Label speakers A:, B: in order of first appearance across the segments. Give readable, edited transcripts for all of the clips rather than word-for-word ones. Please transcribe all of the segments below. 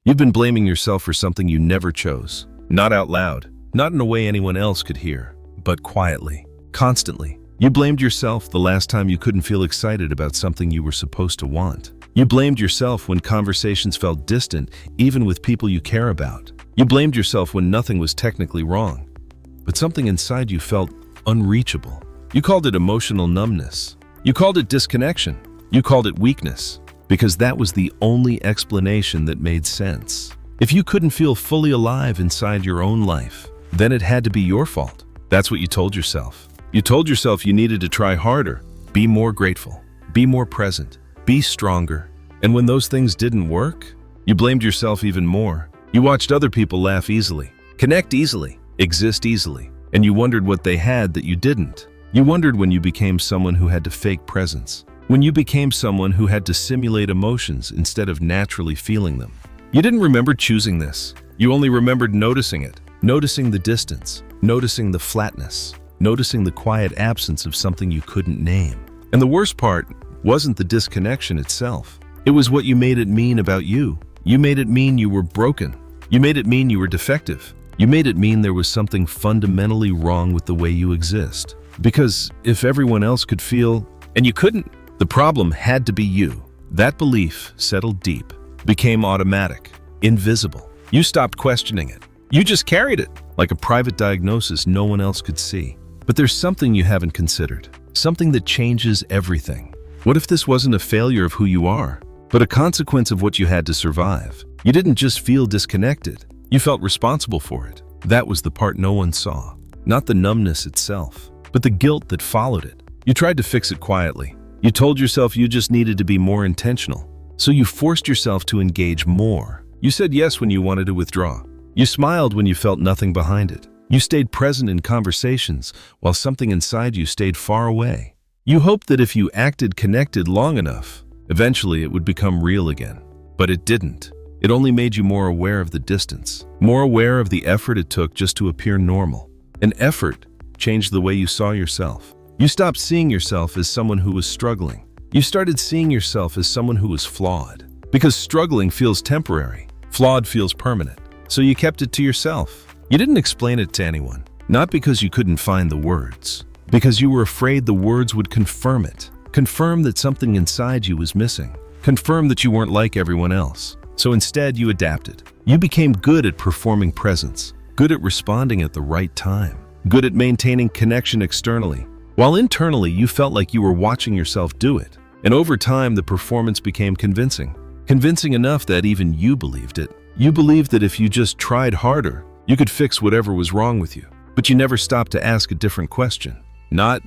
A: You've been blaming yourself for something you never chose. Not out loud, not in a way anyone else could hear, but quietly, constantly. You blamed yourself the last time you couldn't feel excited about something you were supposed to want. You blamed yourself when conversations felt distant, even with people you care about. You blamed yourself when nothing was technically wrong, but something inside you felt unreachable. You called it emotional numbness. You called it disconnection. You called it weakness, because that was the only explanation that made sense. If you couldn't feel fully alive inside your own life, then it had to be your fault. That's what you told yourself. You told yourself you needed to try harder, be more grateful, be more present, be stronger. And when those things didn't work, you blamed yourself even more. You watched other people laugh easily, connect easily, exist easily, and you wondered what they had that you didn't. You wondered when you became someone who had to fake presence, when you became someone who had to simulate emotions instead of naturally feeling them. You didn't remember choosing this. You only remembered noticing it, noticing the distance, noticing the flatness, noticing the quiet absence of something you couldn't name. And the worst part wasn't the disconnection itself. It was what you made it mean about you. You made it mean you were broken. You made it mean you were defective. You made it mean there was something fundamentally wrong with the way you exist. Because if everyone else could feel, and you couldn't, the problem had to be you. That belief settled deep, became automatic, invisible. You stopped questioning it. You just carried it, like a private diagnosis no one else could see. But there's something you haven't considered, something that changes everything. What if this wasn't a failure of who you are, but a consequence of what you had to survive? You didn't just feel disconnected, you felt responsible for it. That was the part no one saw. Not the numbness itself, but the guilt that followed it. You tried to fix it quietly. You told yourself you just needed to be more intentional. So you forced yourself to engage more. You said yes when you wanted to withdraw. You smiled when you felt nothing behind it. You stayed present in conversations while something inside you stayed far away. You hoped that if you acted connected long enough, eventually it would become real again. But it didn't. It only made you more aware of the distance, more aware of the effort it took just to appear normal. An effort changed the way you saw yourself. You stopped seeing yourself as someone who was struggling. You started seeing yourself as someone who was flawed. Because struggling feels temporary, flawed feels permanent. So you kept it to yourself. You didn't explain it to anyone. Not because you couldn't find the words, because you were afraid the words would confirm it. Confirm that something inside you was missing. Confirm that you weren't like everyone else. So instead, you adapted. You became good at performing presence, good at responding at the right time, good at maintaining connection externally, while internally you felt like you were watching yourself do it. And over time, the performance became convincing. Convincing enough that even you believed it. You believed that if you just tried harder, you could fix whatever was wrong with you. But you never stopped to ask a different question. Not,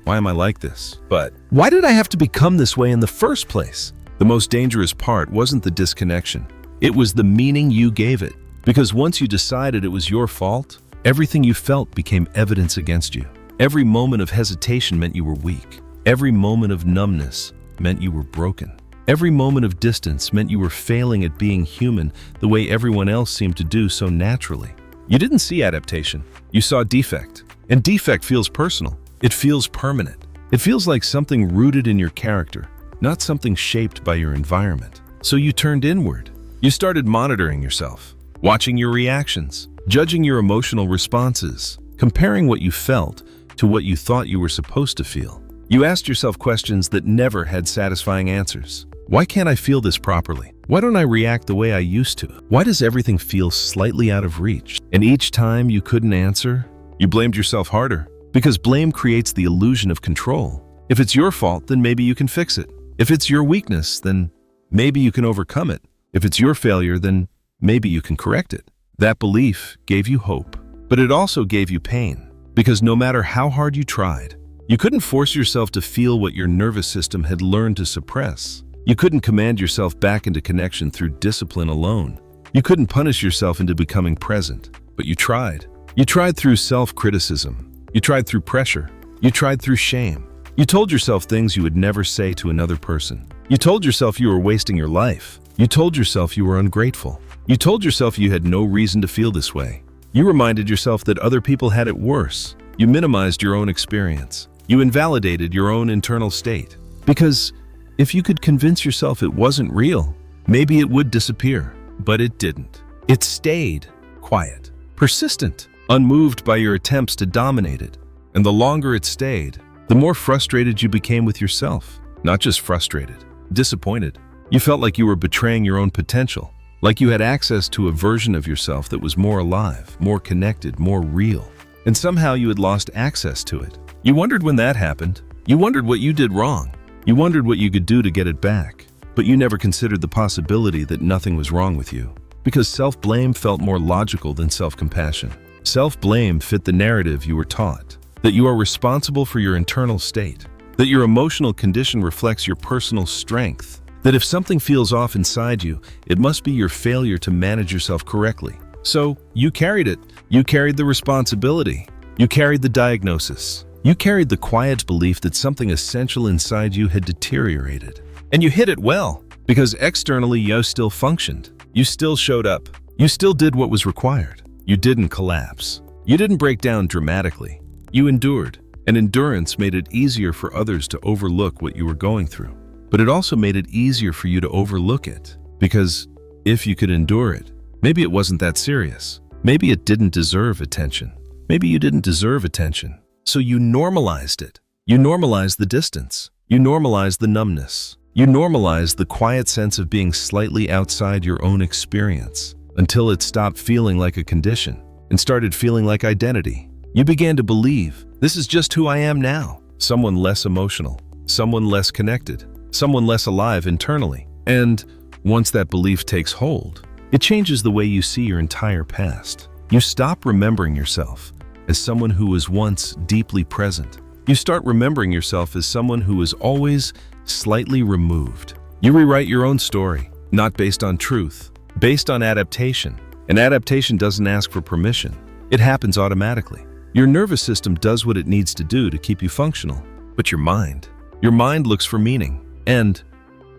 A: why am I like this? But, why did I have to become this way in the first place? The most dangerous part wasn't the disconnection. It was the meaning you gave it. Because once you decided it was your fault, everything you felt became evidence against you. Every moment of hesitation meant you were weak. Every moment of numbness meant you were broken. Every moment of distance meant you were failing at being human the way everyone else seemed to do so naturally. You didn't see adaptation. You saw defect. And defect feels personal. It feels permanent. It feels like something rooted in your character, not something shaped by your environment. So you turned inward. You started monitoring yourself, watching your reactions, judging your emotional responses, comparing what you felt to what you thought you were supposed to feel. You asked yourself questions that never had satisfying answers. Why can't I feel this properly? Why don't I react the way I used to? Why does everything feel slightly out of reach? And each time you couldn't answer, you blamed yourself harder. Because blame creates the illusion of control. If it's your fault, then maybe you can fix it. If it's your weakness, then maybe you can overcome it. If it's your failure, then maybe you can correct it. That belief gave you hope, but it also gave you pain. Because no matter how hard you tried, you couldn't force yourself to feel what your nervous system had learned to suppress. You couldn't command yourself back into connection through discipline alone. You couldn't punish yourself into becoming present, but you tried. You tried through self-criticism. You tried through pressure. You tried through shame. You told yourself things you would never say to another person. You told yourself you were wasting your life. You told yourself you were ungrateful. You told yourself you had no reason to feel this way. You reminded yourself that other people had it worse. You minimized your own experience. You invalidated your own internal state. Because if you could convince yourself it wasn't real, maybe it would disappear. But it didn't. It stayed quiet, persistent, unmoved by your attempts to dominate it. And the longer it stayed, the more frustrated you became with yourself. Not just frustrated, disappointed. You felt like you were betraying your own potential, like you had access to a version of yourself that was more alive, more connected, more real. And somehow you had lost access to it. You wondered when that happened. You wondered what you did wrong. You wondered what you could do to get it back. But you never considered the possibility that nothing was wrong with you. Because self-blame felt more logical than self-compassion. Self-blame fit the narrative you were taught, that you are responsible for your internal state, that your emotional condition reflects your personal strength, that if something feels off inside you, it must be your failure to manage yourself correctly. So you carried it. You carried the responsibility. You carried the diagnosis. You carried the quiet belief that something essential inside you had deteriorated. And you hid it well, because externally you still functioned. You still showed up. You still did what was required. You didn't collapse. You didn't break down dramatically. You endured, and endurance made it easier for others to overlook what you were going through. But it also made it easier for you to overlook it, because if you could endure it, maybe it wasn't that serious. Maybe it didn't deserve attention. Maybe you didn't deserve attention. So you normalized it. You normalized the distance. You normalized the numbness. You normalized the quiet sense of being slightly outside your own experience, until it stopped feeling like a condition and started feeling like identity. You began to believe, this is just who I am now. Someone less emotional, someone less connected, someone less alive internally. And once that belief takes hold, it changes the way you see your entire past. You stop remembering yourself as someone who was once deeply present. You start remembering yourself as someone who was always slightly removed. You rewrite your own story, not based on truth, based on adaptation. And adaptation doesn't ask for permission. It happens automatically. Your nervous system does what it needs to do to keep you functional. But your mind looks for meaning. And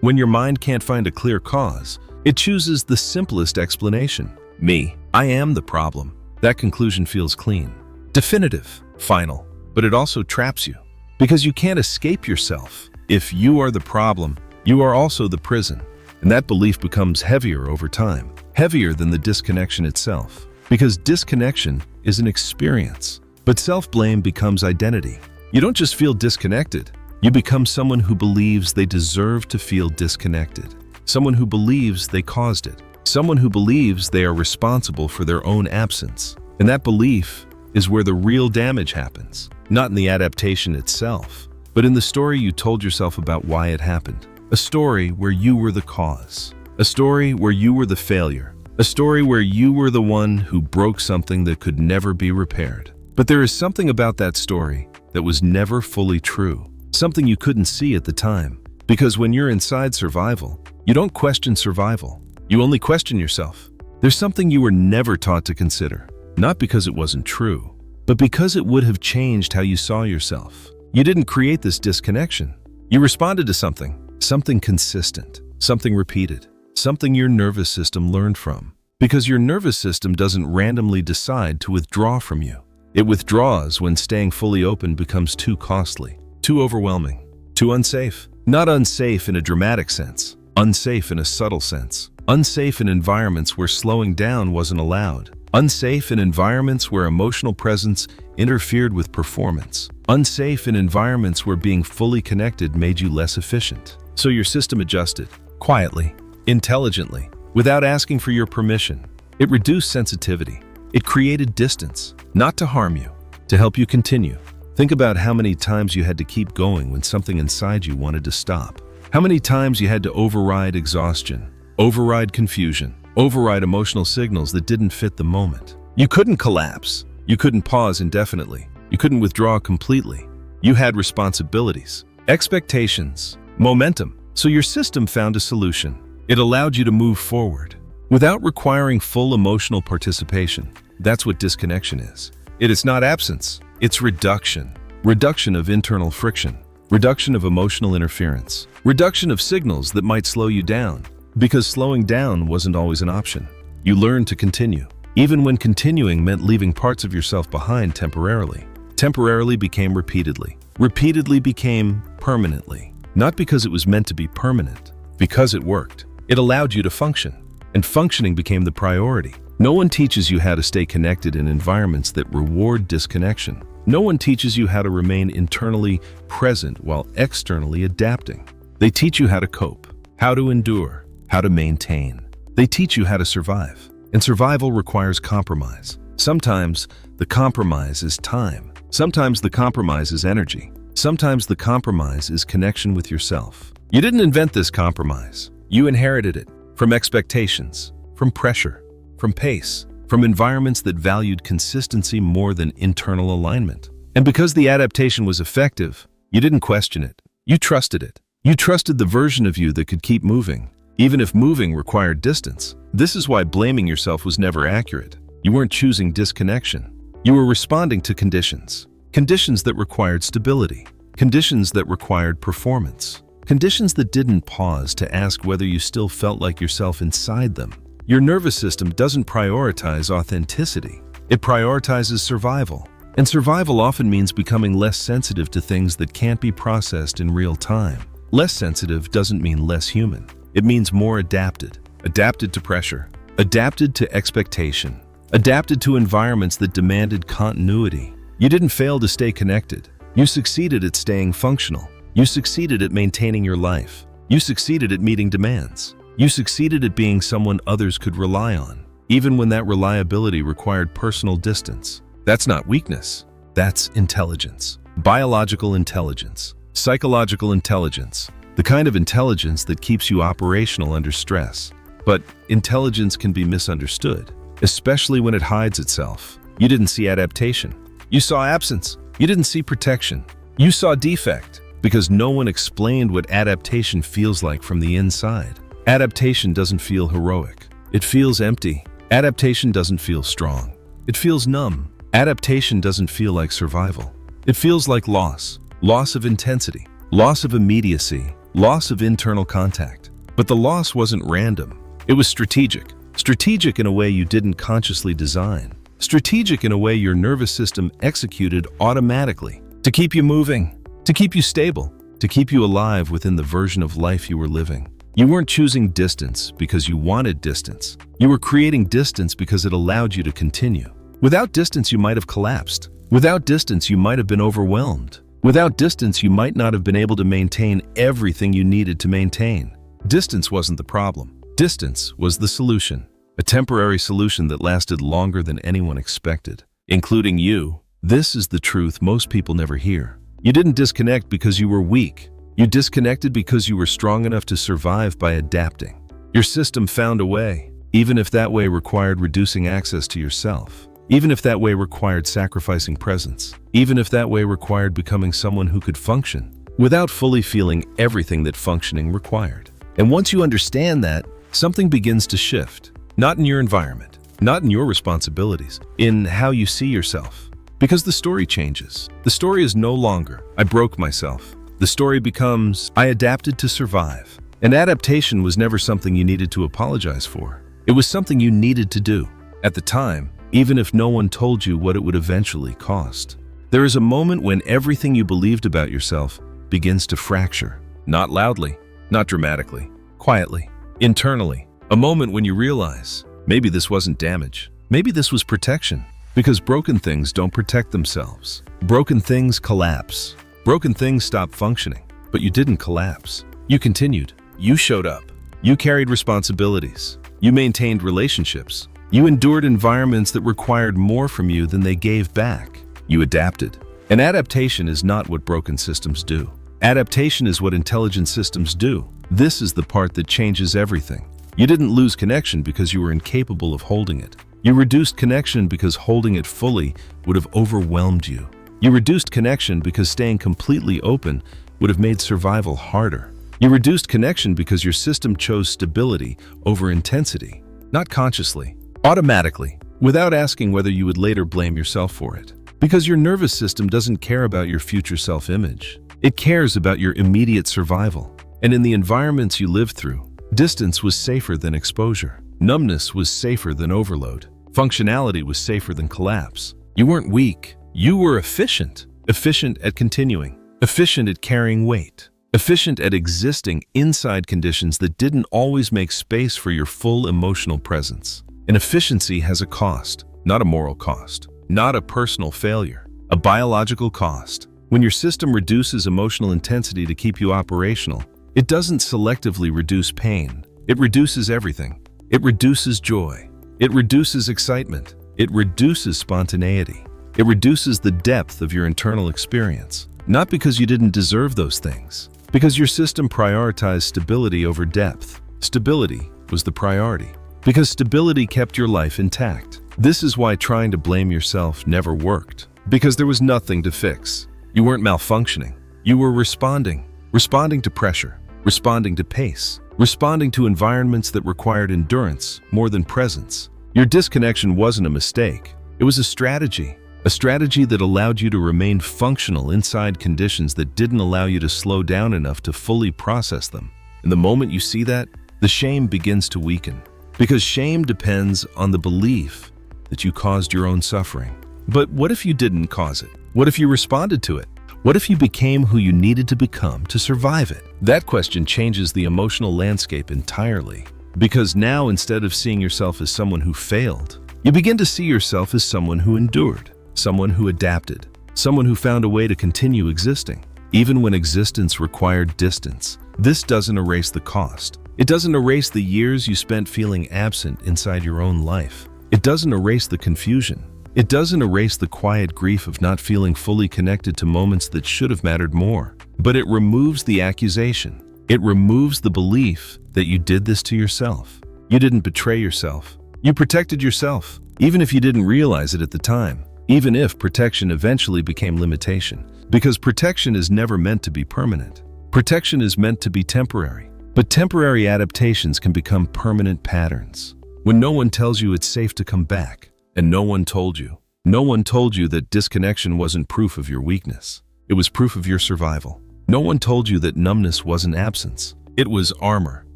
A: when your mind can't find a clear cause, it chooses the simplest explanation. Me. I am the problem. That conclusion feels clean, definitive, final. But it also traps you, because you can't escape yourself. If you are the problem, you are also the prison. And that belief becomes heavier over time, heavier than the disconnection itself. Because disconnection is an experience, but self-blame becomes identity. You don't just feel disconnected, you become someone who believes they deserve to feel disconnected. Someone who believes they caused it. Someone who believes they are responsible for their own absence. And that belief is where the real damage happens. Not in the adaptation itself, but in the story you told yourself about why it happened. A story where you were the cause. A story where you were the failure. A story where you were the one who broke something that could never be repaired. But there is something about that story that was never fully true. Something you couldn't see at the time. Because when you're inside survival, you don't question survival. You only question yourself. There's something you were never taught to consider. Not because it wasn't true, but because it would have changed how you saw yourself. You didn't create this disconnection. You responded to something consistent, something repeated, something your nervous system learned from. Because your nervous system doesn't randomly decide to withdraw from you. It withdraws when staying fully open becomes too costly, too overwhelming, too unsafe. Not unsafe in a dramatic sense, unsafe in a subtle sense. Unsafe in environments where slowing down wasn't allowed. Unsafe in environments where emotional presence interfered with performance. Unsafe in environments where being fully connected made you less efficient. So your system adjusted, quietly, intelligently, without asking for your permission. It reduced sensitivity. It created distance, not to harm you, to help you continue. Think about how many times you had to keep going when something inside you wanted to stop. How many times you had to override exhaustion, override confusion, override emotional signals that didn't fit the moment. You couldn't collapse. You couldn't pause indefinitely. You couldn't withdraw completely. You had responsibilities, expectations, momentum. So your system found a solution. It allowed you to move forward without requiring full emotional participation. That's what disconnection is. It is not absence. It's reduction. Reduction of internal friction. Reduction of emotional interference. Reduction of signals that might slow you down. Because slowing down wasn't always an option. You learned to continue, even when continuing meant leaving parts of yourself behind temporarily. Temporarily became repeatedly. Repeatedly became permanently. Not because it was meant to be permanent, because it worked. It allowed you to function. and functioning became the priority. No one teaches you how to stay connected in environments that reward disconnection. No one teaches you how to remain internally present while externally adapting. They teach you how to cope, how to endure, how to maintain. They teach you how to survive. And survival requires compromise. Sometimes the compromise is time. Sometimes the compromise is energy. Sometimes the compromise is connection with yourself. You didn't invent this compromise. You inherited it from expectations, from pressure, from pace, from environments that valued consistency more than internal alignment. And because the adaptation was effective, you didn't question it. You trusted it. You trusted the version of you that could keep moving, even if moving required distance. This is why blaming yourself was never accurate. You weren't choosing disconnection. You were responding to conditions. Conditions that required stability. Conditions that required performance. Conditions that didn't pause to ask whether you still felt like yourself inside them. Your nervous system doesn't prioritize authenticity. It prioritizes survival. And survival often means becoming less sensitive to things that can't be processed in real time. Less sensitive doesn't mean less human. It means more adapted. Adapted to pressure. Adapted to expectation. Adapted to environments that demanded continuity. You didn't fail to stay connected. You succeeded at staying functional. You succeeded at maintaining your life. You succeeded at meeting demands. You succeeded at being someone others could rely on, even when that reliability required personal distance. That's not weakness. That's intelligence. Biological intelligence. Psychological intelligence. The kind of intelligence that keeps you operational under stress. But intelligence can be misunderstood, especially when it hides itself. You didn't see adaptation. You saw absence. You didn't see protection. You saw defect, because no one explained what adaptation feels like from the inside. Adaptation doesn't feel heroic. It feels empty. Adaptation doesn't feel strong. It feels numb. Adaptation doesn't feel like survival. It feels like loss. Loss of intensity. Loss of immediacy. Loss of internal contact. But the loss wasn't random. It was strategic. Strategic in a way you didn't consciously design. Strategic in a way your nervous system executed automatically. To keep you moving. To keep you stable. To keep you alive within the version of life you were living. You weren't choosing distance because you wanted distance. You were creating distance because it allowed you to continue. Without distance, you might have collapsed. Without distance, you might have been overwhelmed. Without distance, you might not have been able to maintain everything you needed to maintain. Distance wasn't the problem. Distance was the solution. A temporary solution that lasted longer than anyone expected, including you. This is the truth most people never hear. You didn't disconnect because you were weak. You disconnected because you were strong enough to survive by adapting. Your system found a way, even if that way required reducing access to yourself. Even if that way required sacrificing presence. Even if that way required becoming someone who could function without fully feeling everything that functioning required. And once you understand that, something begins to shift. Not in your environment, not in your responsibilities, in how you see yourself. Because the story changes. The story is no longer, I broke myself. The story becomes, I adapted to survive. And adaptation was never something you needed to apologize for. It was something you needed to do. At the time, even if no one told you what it would eventually cost. There is a moment when everything you believed about yourself begins to fracture. Not loudly, not dramatically, quietly, internally. A moment when you realize, maybe this wasn't damage. Maybe this was protection. Because broken things don't protect themselves. Broken things collapse. Broken things stop functioning. But you didn't collapse. You continued. You showed up. You carried responsibilities. You maintained relationships. You endured environments that required more from you than they gave back. You adapted. And adaptation is not what broken systems do. Adaptation is what intelligent systems do. This is the part that changes everything. You didn't lose connection because you were incapable of holding it. You reduced connection because holding it fully would have overwhelmed you. You reduced connection because staying completely open would have made survival harder. You reduced connection because your system chose stability over intensity. Not consciously, automatically, without asking whether you would later blame yourself for it. Because your nervous system doesn't care about your future self-image. It cares about your immediate survival. And in the environments you lived through, distance was safer than exposure. Numbness was safer than overload. Functionality was safer than collapse. You weren't weak. You were efficient. Efficient at continuing. Efficient at carrying weight. efficient at existing inside conditions that didn't always make space for your full emotional presence. And efficiency has a cost, not a moral cost, not a personal failure, a biological cost. When your system reduces emotional intensity to keep you operational, it doesn't selectively reduce pain. It reduces everything. It reduces joy. It reduces excitement. It reduces spontaneity. It reduces the depth of your internal experience. Not because you didn't deserve those things, because your system prioritized stability over depth. Stability was the priority, because stability kept your life intact. This is why trying to blame yourself never worked, because there was nothing to fix. You weren't malfunctioning. You were responding to pressure, responding to pace, responding to environments that required endurance more than presence. Your disconnection wasn't a mistake. It was a strategy that allowed you to remain functional inside conditions that didn't allow you to slow down enough to fully process them. And the moment you see that, the shame begins to weaken. Because shame depends on the belief that you caused your own suffering. But what if you didn't cause it? What if you responded to it? What if you became who you needed to become to survive it? That question changes the emotional landscape entirely. Because now, instead of seeing yourself as someone who failed, you begin to see yourself as someone who endured. Someone who adapted, someone who found a way to continue existing, even when existence required distance. This doesn't erase the cost. It doesn't erase the years you spent feeling absent inside your own life. It doesn't erase the confusion. It doesn't erase the quiet grief of not feeling fully connected to moments that should have mattered more. But it removes the accusation. It removes the belief that you did this to yourself. You didn't betray yourself. You protected yourself, even if you didn't realize it at the time. Even if protection eventually became limitation. Because protection is never meant to be permanent. Protection is meant to be temporary. But temporary adaptations can become permanent patterns. When no one tells you it's safe to come back, and no one told you that disconnection wasn't proof of your weakness. It was proof of your survival. No one told you that numbness wasn't absence. It was armor.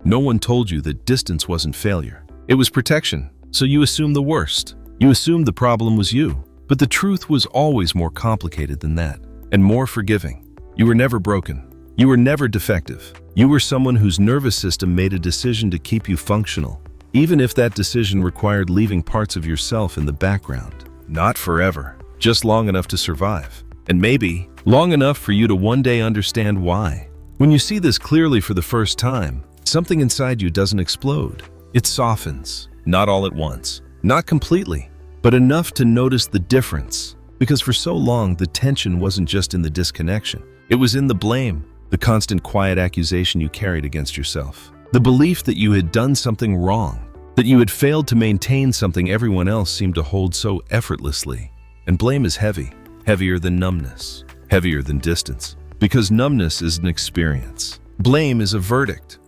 A: No one told you that distance wasn't failure. It was protection. So you assumed the worst. You assumed the problem was you. But the truth was always more complicated than that, and more forgiving. You were never broken. You were never defective. You were someone whose nervous system made a decision to keep you functional, even if that decision required leaving parts of yourself in the background. Not forever, just long enough to survive. And maybe long enough for you to one day understand why. When you see this clearly for the first time, something inside you doesn't explode. It softens, not all at once, not completely, but enough to notice the difference. Because for so long, the tension wasn't just in the disconnection. It was in the blame, the constant quiet accusation you carried against yourself. The belief that you had done something wrong, that you had failed to maintain something everyone else seemed to hold so effortlessly. And blame is heavy, heavier than numbness, heavier than distance. Because numbness is an experience. Blame is a verdict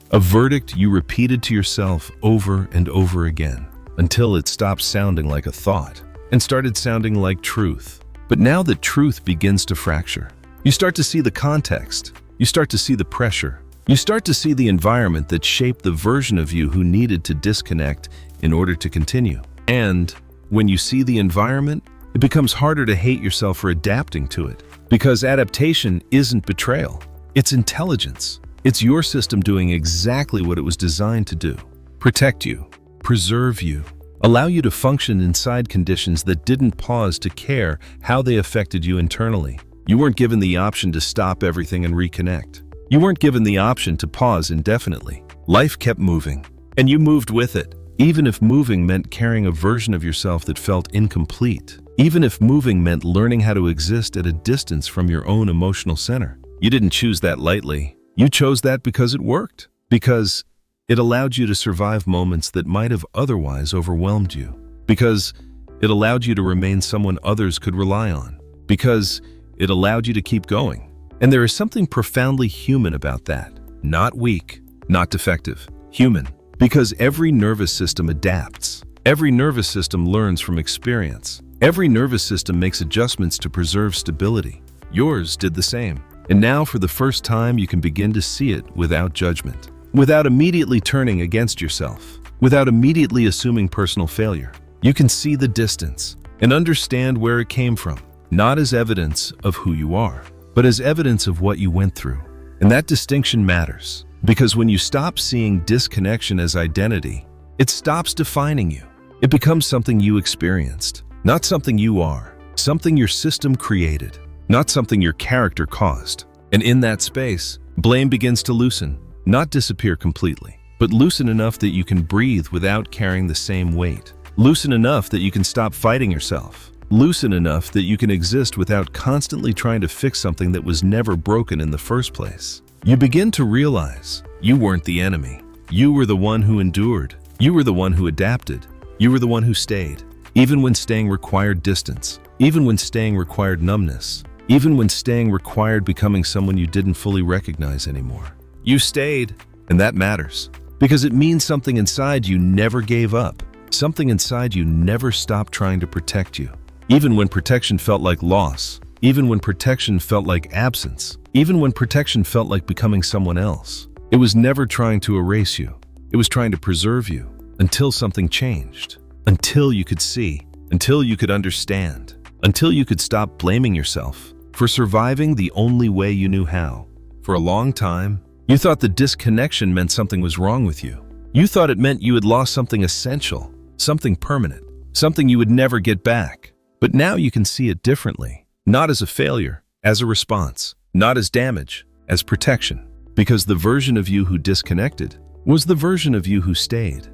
A: you repeated to yourself over and over again, until it stopped sounding like a thought and started sounding like truth. But now that truth begins to fracture, you start to see the context, you start to see the pressure, you start to see the environment that shaped the version of you who needed to disconnect in order to continue. And when you see the environment, it becomes harder to hate yourself for adapting to it. Because adaptation isn't betrayal, it's intelligence. It's your system doing exactly what it was designed to do. Protect you. Preserve you, allow you to function inside conditions that didn't pause to care how they affected you internally. You weren't given the option to stop everything and reconnect. You weren't given the option to pause indefinitely. Life kept moving, and you moved with it, even if moving meant carrying a version of yourself that felt incomplete, even if moving meant learning how to exist at a distance from your own emotional center. You didn't choose that lightly. You chose that because it worked, because it allowed you to survive moments that might have otherwise overwhelmed you, because it allowed you to remain someone others could rely on, because it allowed you to keep going. And there is something profoundly human about that. Not weak, not defective, human. Because every nervous system adapts. Every nervous system learns from experience. Every nervous system makes adjustments to preserve stability. Yours did the same. And now, for the first time, you can begin to see it without judgment. Without immediately turning against yourself, without immediately assuming personal failure. You can see the distance and understand where it came from, not as evidence of who you are, but as evidence of what you went through. And that distinction matters, because when you stop seeing disconnection as identity, it stops defining you. It becomes something you experienced, not something you are, something your system created, not something your character caused. And in that space, blame begins to loosen, not disappear completely, but loosen enough that you can breathe without carrying the same weight. Loosen enough that you can stop fighting yourself. Loosen enough that you can exist without constantly trying to fix something that was never broken in the first place. You begin to realize you weren't the enemy. You were the one who endured. You were the one who adapted. You were the one who stayed, even when staying required distance, even when staying required numbness, even when staying required becoming someone you didn't fully recognize anymore. You stayed, and that matters, because it means something inside you never gave up. Something inside you never stopped trying to protect you. Even when protection felt like loss, even when protection felt like absence, even when protection felt like becoming someone else. It was never trying to erase you. It was trying to preserve you until something changed, until you could see, until you could understand, until you could stop blaming yourself for surviving the only way you knew how. For a long time, you thought the disconnection meant something was wrong with you. You thought it meant you had lost something essential, something permanent, something you would never get back. But now you can see it differently, not as a failure, as a response, not as damage, as protection. Because the version of you who disconnected was the version of you who stayed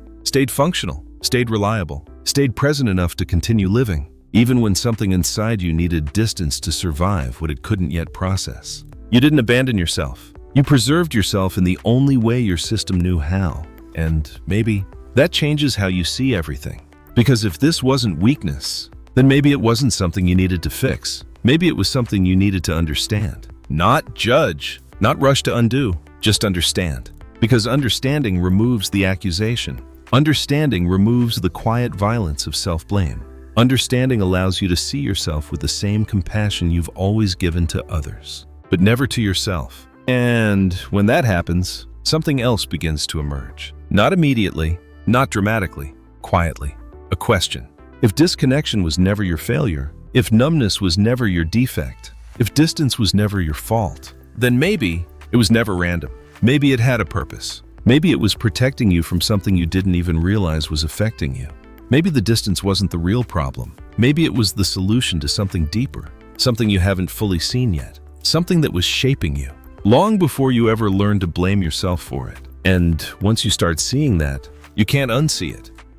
A: functional, stayed reliable, stayed present enough to continue living, even when something inside you needed distance to survive what it couldn't yet process. You didn't abandon yourself. You preserved yourself in the only way your system knew how. And maybe that changes how you see everything. Because if this wasn't weakness, then maybe it wasn't something you needed to fix. Maybe it was something you needed to understand. Not judge, not rush to undo, just understand. Because understanding removes the accusation. Understanding removes the quiet violence of self-blame. Understanding allows you to see yourself with the same compassion you've always given to others, but never to yourself. And when that happens, something else begins to emerge. Not immediately, not dramatically, quietly. A question. If disconnection was never your failure, if numbness was never your defect, if distance was never your fault, then maybe it was never random. Maybe it had a purpose. Maybe it was protecting you from something you didn't even realize was affecting you. Maybe the distance wasn't the real problem. Maybe it was the solution to something deeper, something you haven't fully seen yet, something that was shaping you, long before you ever learned to blame yourself for it. And once you start seeing that, you can't unsee it.